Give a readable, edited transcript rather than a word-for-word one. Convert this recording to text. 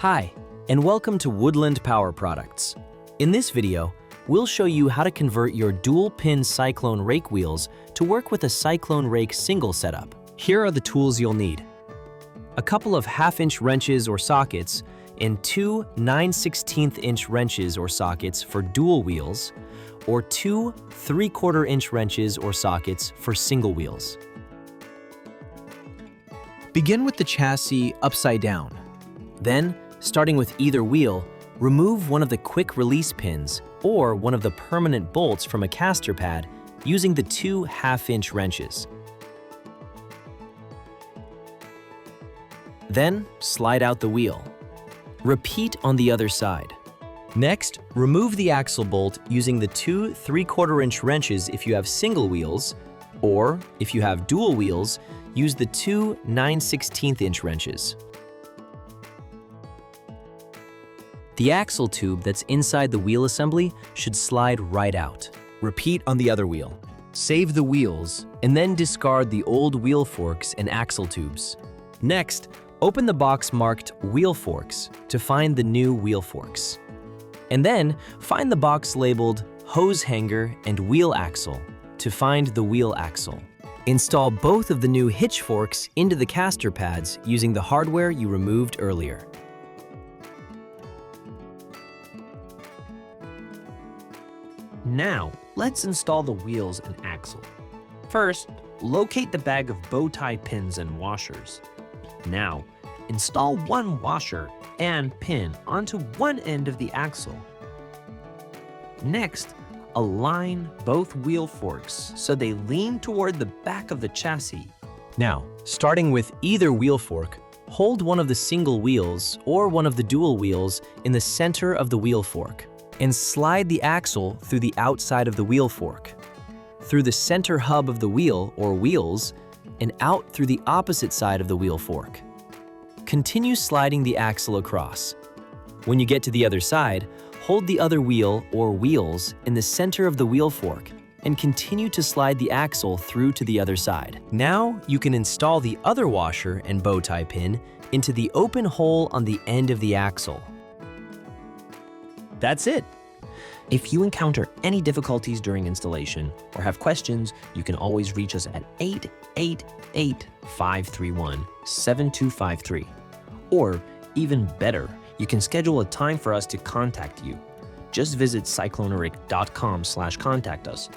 Hi, and welcome to Woodland Power Products. In this video, we'll show you how to convert your dual-pin Cyclone Rake wheels to work with a Cyclone Rake single setup. Here are the tools you'll need: a couple of half-inch wrenches or sockets and two 9/16" wrenches or sockets for dual wheels, or two 3/4" wrenches or sockets for single wheels. Begin with the chassis upside down. Then, starting with either wheel, remove one of the quick release pins or one of the permanent bolts from a caster pad using the two half-inch wrenches. Then, slide out the wheel. Repeat on the other side. Next, remove the axle bolt using the two 3/4" wrenches if you have single wheels, or if you have dual wheels, use the two 9/16" wrenches. The axle tube that's inside the wheel assembly should slide right out. Repeat on the other wheel. Save the wheels, and then discard the old wheel forks and axle tubes. Next, open the box marked Wheel Forks to find the new wheel forks. And then, find the box labeled Hose Hanger and Wheel Axle to find the wheel axle. Install both of the new hitch forks into the caster pads using the hardware you removed earlier. Now, let's install the wheels and axle. First, locate the bag of bow tie pins and washers. Now, install one washer and pin onto one end of the axle. Next, align both wheel forks so they lean toward the back of the chassis. Now, starting with either wheel fork, hold one of the single wheels or one of the dual wheels in the center of the wheel fork and slide the axle through the outside of the wheel fork, through the center hub of the wheel or wheels, and out through the opposite side of the wheel fork. Continue sliding the axle across. When you get to the other side, hold the other wheel or wheels in the center of the wheel fork and continue to slide the axle through to the other side. Now you can install the other washer and bow tie pin into the open hole on the end of the axle. That's it. If you encounter any difficulties during installation or have questions, you can always reach us at 888-531-7253. Or, even better, you can schedule a time for us to contact you. Just visit cyclonerake.com/contact us